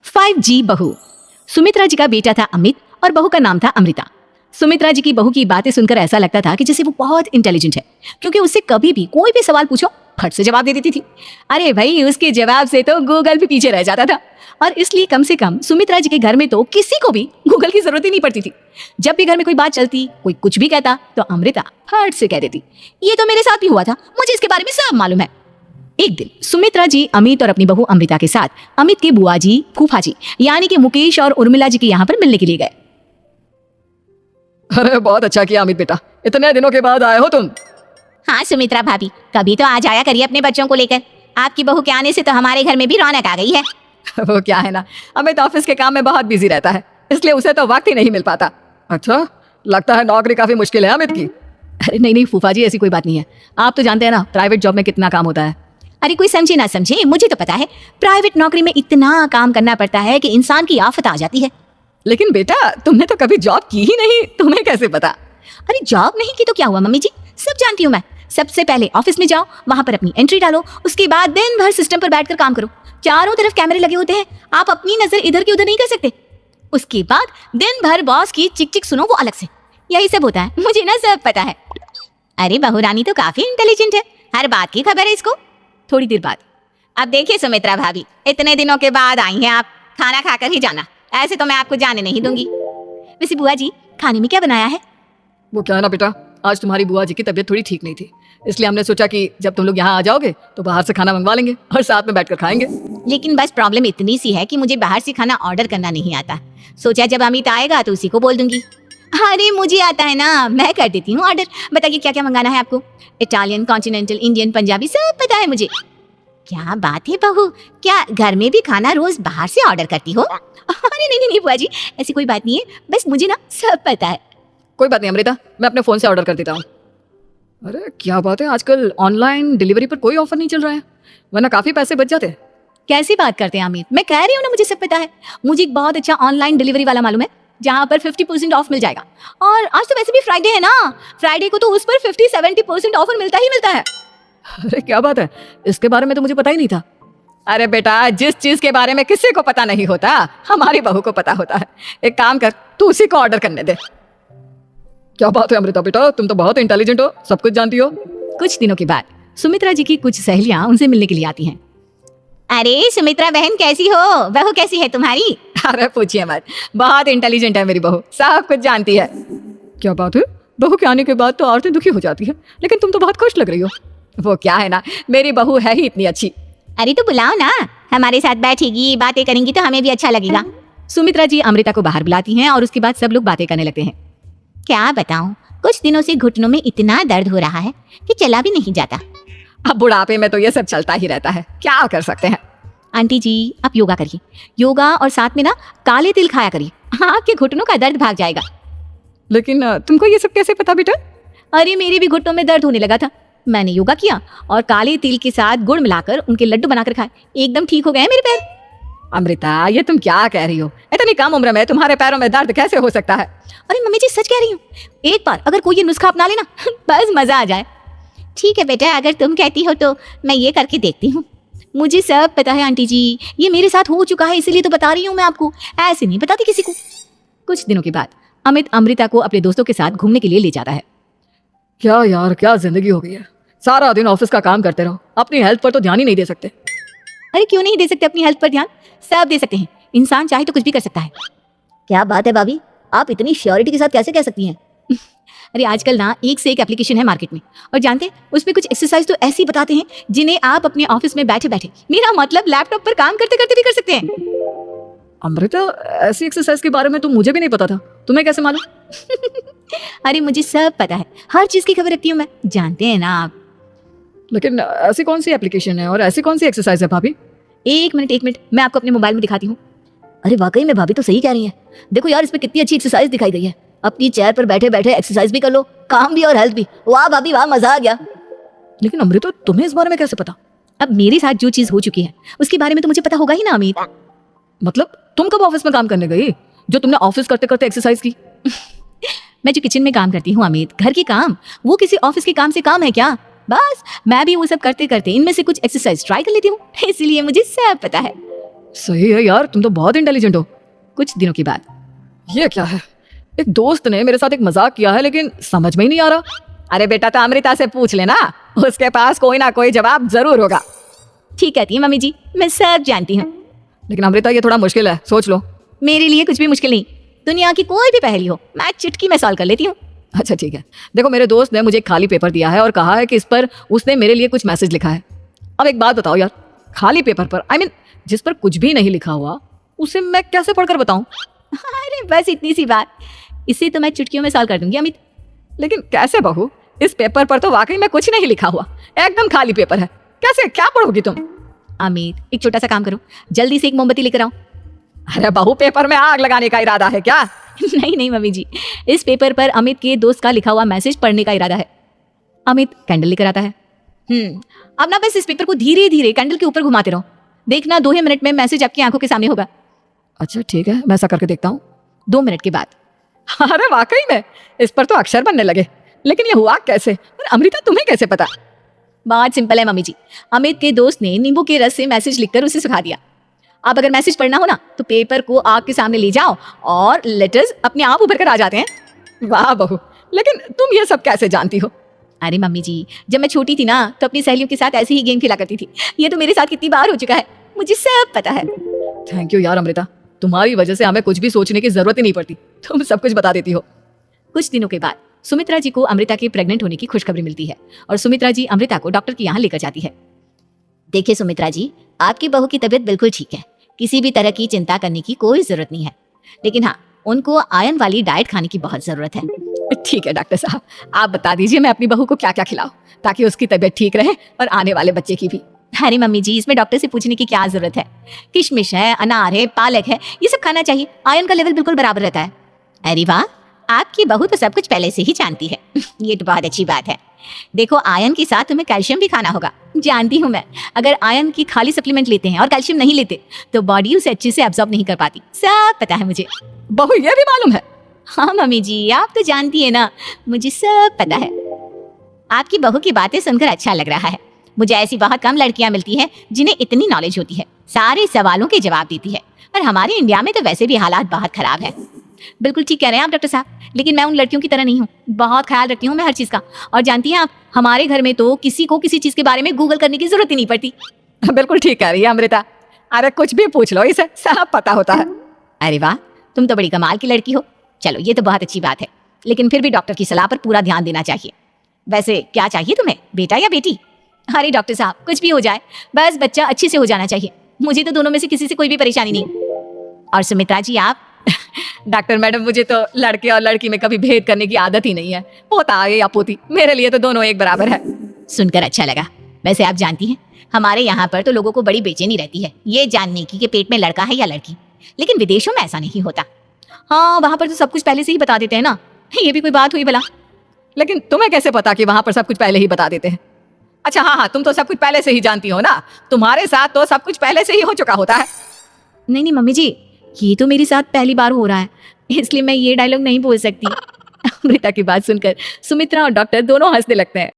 5G बहू। सुमित्रा जी का बेटा था अमित और बहू का नाम था अमृता। सुमित्रा जी की बहू की बातें सुनकर ऐसा लगता था कि जैसे वो बहुत इंटेलिजेंट है, क्योंकि उससे कभी भी कोई भी सवाल पूछो फट से जवाब दे देती थी। अरे भाई, उसके जवाब से तो गूगल भी पीछे रह जाता था। और इसलिए कम से कम सुमित्रा जी के घर में तो किसी को भी गूगल की जरूरत ही नहीं पड़ती थी। जब भी घर में कोई बात चलती, कोई कुछ भी कहता, तो अमृता फट से कह देती, ये तो मेरे साथ भी हुआ था, मुझे इसके बारे में सब मालूम है। एक दिन सुमित्रा जी अमित और अपनी बहू अमृता के साथ अमित के बुआ जी, फूफा जी यानी कि मुकेश और उर्मिला जी के यहाँ पर मिलने के लिए गए। अरे बहुत अच्छा किया अमित बेटा, इतने दिनों के बाद आए हो तुम। हाँ सुमित्रा भाभी, कभी तो आ जाया करिए अपने बच्चों को लेकर। आपकी बहू के आने से तो हमारे घर में भी रौनक आ गई है। वो क्या है ना, अमित ऑफिस के काम में बहुत बिजी रहता है, इसलिए उसे तो वक्त ही नहीं मिल पाता। अच्छा, लगता है नौकरी काफी मुश्किल है अमित की। अरे नहीं फूफा जी, ऐसी कोई बात नहीं है। आप तो जानते हैं ना प्राइवेट जॉब में कितना काम होता है। अरे कोई समझे ना समझे, मुझे तो पता है प्राइवेट नौकरी में इतना काम करना पड़ता है कि इंसान की आफत आ जाती है। लेकिन बेटा, तुमने तो कभी जॉब की ही नहीं, तुम्हें कैसे पता? अरे जॉब नहीं की तो क्या हुआ मम्मी जी, सब जानती हूँ मैं। सबसे पहले ऑफिस में जाओ, वहां पर अपनी एंट्री डालो, उसके बाद दिन भर सिस्टम पर बैठकर काम करो। चारों तरफ कैमरे लगे होते हैं, आप अपनी नजर इधर की उधर नहीं कर सकते। उसके बाद दिन भर बॉस की चिक चिक सुनो, वो अलग से। यही सब होता है, मुझे ना सब पता है। अरे बहू रानी तो काफी इंटेलिजेंट है, हर बात की खबर है इसको। थोड़ी देर बाद, अब देखिए सुमित्रा भाभी, इतने दिनों के बाद आई हैं आप, खाना खाकर ही जाना, ऐसे तो मैं आपको जाने नहीं दूंगी। वैसे बुआ जी, खाने में क्या बनाया है? वो क्या है ना बेटा, आज तुम्हारी बुआ जी की तबीयत थोड़ी ठीक नहीं थी, इसलिए हमने सोचा कि जब तुम लोग यहाँ आ जाओगे तो बाहर से खाना मंगवा लेंगे और साथ में बैठकर खाएंगे। लेकिन बस प्रॉब्लम इतनी सी है कि मुझे बाहर से खाना ऑर्डर करना नहीं आता। सोचा जब अमित आएगा तो उसी को बोल दूंगी। अरे मुझे आता है ना, मैं कर देती हूँ ऑर्डर। बताइए क्या क्या मंगाना है आपको? इटालियन, कॉन्टिनेंटल, इंडियन, पंजाबी, सब पता है मुझे। क्या बात है बहू, क्या घर में भी खाना रोज बाहर से ऑर्डर करती हो? अरे नहीं नहीं बुआ जी, ऐसी कोई बात नहीं है, बस मुझे ना सब पता है। कोई बात नहीं अमृता, मैं अपने फोन से ऑर्डर कर देता हूँ। अरे क्या बात है, आजकल ऑनलाइन डिलीवरी पर कोई ऑफर नहीं चल रहा है, वरना काफी पैसे बच जाते। कैसी बात करते हैं अमित, मैं कह रही हूँ ना मुझे सब पता है। मुझे एक बहुत अच्छा ऑनलाइन डिलीवरी वाला मालूम है, जहाँ पर 50% ऑफ मिल जाएगा। और आज तो वैसे भी फ्राइडे है ना, फ्राइडे को तो उस पर 50-70% ऑफर मिलता ही मिलता है। अरे क्या बात है, इसके बारे में तो मुझे पता ही नहीं था। अरे बेटा, जिस चीज के बारे में किसी को पता नहीं होता, हमारी बहू को पता होता है। एक काम कर, तू उसी को ऑर्डर करने दे। क्या बात है अमृता बेटा, तुम तो बहुत इंटेलिजेंट हो, सब कुछ जानती हो। कुछ दिनों के बाद सुमित्रा जी की कुछ सहेलियां उनसे मिलने के लिए आती हैं। अरे सुमित्रा बहन कैसी हो, बहू कैसी है तुम्हारी? अरे पूछिए मत, बहुत इंटेलिजेंट है मेरी बहू, सब कुछ जानती है। क्या बात है, बहू के आने के बाद तो औरतें दुखी हो जाती है, लेकिन तुम तो बहुत खुश लग रही हो। वो क्या है ना, मेरी बहू है ही इतनी अच्छी। अरे तो बुलाओ ना, हमारे साथ बैठेगी, बातें करेंगी तो हमें भी अच्छा लगेगा। सुमित्रा जी अमृता को बाहर बुलाती हैं और उसके बाद सब लोग बातें करने लगते हैं। क्या बताऊं, कुछ दिनों से घुटनों में इतना दर्द हो रहा है कि चला भी नहीं जाता। अब बुढ़ापे में तो ये सब चलता ही रहता है, क्या कर सकते हैं। आंटी जी, आप योगा करिए, योगा और साथ में ना काले तिल खाया करिए, आपके घुटनों का दर्द भाग जाएगा। लेकिन तुमको ये सब कैसे पता बेटा? अरे मेरे भी घुटनों में दर्द होने लगा था, मैंने योगा किया और काले तिल के साथ गुड़ मिलाकर उनके लड्डू बनाकर खाए, एकदम ठीक हो गए मेरे पैर। अमृता, ये तुम क्या कह रही हो? इतनी कम उम्र में तुम्हारे पैरों में दर्द कैसे हो सकता है? अरे मम्मी जी, सच कह रही हूँ, एक बार अगर कोई ये नुस्खा अपना लेना बस मजा आ जाए। ठीक है बेटा, अगर तुम कहती हो तो मैं ये करके देखती हूँ। मुझे सब पता है आंटी जी, ये मेरे साथ हो चुका है, इसीलिए तो बता रही हूँ मैं आपको, ऐसे नहीं बताती किसी को। कुछ दिनों के बाद अमित अमृता को अपने दोस्तों के साथ घूमने के लिए ले जाता है। क्या यार, क्या जिंदगी हो गई है, सारा दिन ऑफिस का काम करते रहो, अपनी हेल्थ पर तो ध्यान ही नहीं दे सकते। अरे क्यों नहीं दे सकते अपनी हेल्थ पर ध्यान, सब दे सकते हैं, इंसान चाहे तो कुछ भी कर सकता है। क्या बात है भाभी, आप इतनी श्योरिटी के साथ कैसे कह सकती हैं? अरे आजकल ना एक से एक एप्लीकेशन है मार्केट में, और जानते हैं उसमें कुछ एक्सरसाइज तो ऐसी बताते हैं जिन्हें आप अपने ऑफिस में बैठे बैठे, मेरा मतलब लैपटॉप पर काम करते करते भी कर सकते हैं। अमृता, ऐसी एक्सरसाइज के बारे में तो मुझे भी नहीं पता था, तुम्हें कैसे मालूम? अरे मुझे सब पता है, हर चीज की खबर रखती हूँ मैं, जानते हैं ना आप। लेकिन ऐसी कौन सी एप्लीकेशन है और ऐसी कौन सी एक्सरसाइज है भाभी? एक मिनट, मैं आपको अपने मोबाइल में दिखाती हूँ। अरे वाकई में भाभी तो सही कह रही हैं, देखो यार इसमें कितनी अच्छी एक्सरसाइज दिखाई गई है। अपनी चेयर पर बैठे बैठे एक्सरसाइज भी कर लो, काम भी और हेल्थ भी। वाह भाभी वाह, मजा आ गया। लेकिन अमृता, तुम्हें इस बारे में कैसे पता? अब मेरे साथ जो चीज हो चुकी है उसके बारे में तो मुझे पता होगा ही ना अमित। मतलब तुम कब ऑफिस में काम करने गई जो तुमने ऑफिस करते करते एक्सरसाइज की? मैं जो किचन में काम करती हूँ अमित, घर के काम, वो किसी ऑफिस के काम से काम है क्या? बस मैं भी वो सब करते करते इनमें से कुछ एक्सरसाइज ट्राई कर लेती हूँ, इसलिए मुझे सब पता है। सही है यार, तुम तो बहुत इंटेलिजेंट हो। कुछ दिनों के बाद ये क्या है? एक दोस्त ने मेरे साथ एक मजाक किया है लेकिन समझ में ही नहीं आ रहा। अरे बेटा, तो अमृता से पूछ लेना, उसके पास कोई ना कोई जवाब जरूर होगा। ठीक कहती है मम्मी जी, मैं सब जानती हूँ। लेकिन अमृता, ये थोड़ा मुश्किल है, सोच लो। मेरे लिए कुछ भी मुश्किल नहीं, दुनिया की कोई भी पहेली हो मैं चुटकी में सॉल्व कर लेती हूँ। अच्छा ठीक है, देखो मेरे दोस्त ने मुझे एक खाली पेपर दिया है और कहा है कि इस पर उसने मेरे लिए कुछ मैसेज लिखा है। अब एक बात बताओ यार, खाली पेपर पर, आई मीन जिस पर कुछ भी नहीं लिखा हुआ, उसे मैं कैसे पढ़कर बताऊं? अरे बस इतनी सी बात, इसे तो मैं चुटकियों में सॉल्व कर दूंगी अमित। लेकिन कैसे बहू? इस पेपर पर तो वाकई में कुछ नहीं लिखा हुआ, एकदम खाली पेपर है। कैसे, क्या पढ़ोगी तुम? अमित, एक छोटा सा काम करो, जल्दी से एक मोमबत्ती लेकर आओ। अरे बहू, पेपर में आग लगाने का इरादा है क्या? नहीं मम्मी जी, इस पेपर पर अमित के दोस्त का लिखा हुआ मैसेज पढ़ने का इरादा है। अमित कैंडल लेकर आता है। अब ना बस इस पेपर को धीरे धीरे कैंडल के ऊपर घुमाते रहो, देखना 2 ही मिनट में मैसेज आपकी आंखों के सामने होगा। अच्छा ठीक है, मैं ऐसा करके देखता हूँ। 2 मिनट के बाद अरे वाकई में इस पर तो अक्षर बनने लगे, लेकिन ये हुआ कैसे? और अमृता, तुम्हें कैसे पता? बहुत सिंपल है मम्मी जी, अमित के दोस्त ने नींबू के रस से मैसेज लिखकर उसे सिखा दिया। अब अगर मैसेज पढ़ना हो ना तो पेपर को आग के सामने ले जाओ और लेटर्स अपने आप उभर कर आ जाते हैं। वाह बहू, लेकिन तुम ये सब कैसे जानती हो? अरे मम्मी जी, जब मैं छोटी थी ना तो अपनी सहेलियों के साथ ऐसे ही गेम खेला करती थी। ये तो मेरे साथ कितनी बार हो चुका है, मुझे सब पता है। थैंक यू यार अमृता, तुम्हारी वजह से हमें कुछ भी सोचने की जरूरत ही नहीं पड़ती, तुम सब कुछ बता देती हो। कुछ दिनों के बाद सुमित्रा जी को अमृता के प्रेग्नेंट होने की खुशखबरी मिलती है और सुमित्रा जी अमृता को डॉक्टर के यहाँ लेकर जाती है। देखिए सुमित्रा जी, आपकी बहू की तबीयत बिल्कुल ठीक है, किसी भी तरह की चिंता करने की कोई जरूरत नहीं है। लेकिन हाँ, उनको आयरन वाली डाइट खाने की बहुत जरूरत है। ठीक है डॉक्टर साहब, आप बता दीजिए मैं अपनी बहू को क्या क्या खिलाऊं ताकि उसकी तबीयत ठीक रहे और आने वाले बच्चे की भी। अरे मम्मी जी, इसमें डॉक्टर से पूछने की क्या जरूरत है। किशमिश है, अनार है, पालक है, ये सब खाना चाहिए, आयरन का लेवल बिल्कुल बराबर रहता है। अरे वाह, आपकी बहू तो सब कुछ पहले से ही जानती है। ये तो बहुत अच्छी बात है। देखो, आयरन के साथ तुम्हें कैल्शियम भी खाना होगा। जानती हूँ मैं, अगर आयरन की खाली सप्लीमेंट लेते हैं और कैल्शियम नहीं लेते तो बॉडी उसे अच्छे से एब्जॉर्ब नहीं कर पाती। सब पता है मुझे। बहू, ये भी मालूम है? हाँ मम्मी जी, आप तो जानती है ना, मुझे सब पता है। आपकी बहू की बातें सुनकर अच्छा लग रहा है। मुझे ऐसी बहुत कम लड़कियां मिलती हैं जिन्हें इतनी नॉलेज होती है, सारे सवालों के जवाब देती है। और हमारे इंडिया में तो वैसे भी हालात बहुत खराब है। बिल्कुल ठीक कह रहे हैं आप डॉक्टर साहब, लेकिन मैं उन लड़कियों की तरह नहीं हूँ। बहुत ख्याल रखती हूँ मैं हर चीज का। और जानती हैं आप, हमारे घर में तो किसी को किसी चीज के बारे में गूगल करने की जरूरत ही नहीं पड़ती। बिल्कुल ठीक कह रही है अमृता, अरे कुछ भी पूछ लो, इसे सब पता होता है। अरे वाह, तुम तो बड़ी कमाल की लड़की हो। चलो, ये तो बहुत अच्छी बात है, लेकिन फिर भी डॉक्टर की सलाह पर पूरा ध्यान देना चाहिए। वैसे क्या चाहिए तुम्हें, बेटा या बेटी? अरे डॉक्टर साहब, कुछ भी हो जाए, बस बच्चा अच्छे से हो जाना चाहिए। मुझे तो दोनों में से किसी से कोई भी परेशानी नहीं। और सुमित्रा जी, आप? डॉक्टर मैडम, मुझे तो लड़के और लड़की में कभी भेद करने की आदत ही नहीं है। पोता आए या पोती, मेरे लिए तो दोनों एक बराबर है। सुनकर अच्छा लगा। वैसे आप जानती हैं, हमारे यहाँ पर तो लोगों को बड़ी बेचैनी रहती है ये जानने की कि पेट में लड़का है या लड़की। लेकिन विदेशों में ऐसा नहीं होता। हाँ, वहां पर तो सब कुछ पहले से ही बता देते हैं ना। ये भी कोई बात हुई भला? लेकिन तुम्हें कैसे पता कि वहां पर सब कुछ पहले ही बता देते हैं? अच्छा हाँ, तुम तो सब कुछ पहले से ही जानती हो ना, तुम्हारे साथ तो सब कुछ पहले से ही हो चुका होता है। नहीं मम्मी जी, ये तो मेरे साथ पहली बार हो रहा है, इसलिए मैं ये डायलॉग नहीं बोल सकती। अमृता की बात सुनकर सुमित्रा और डॉक्टर दोनों हंसने लगते हैं।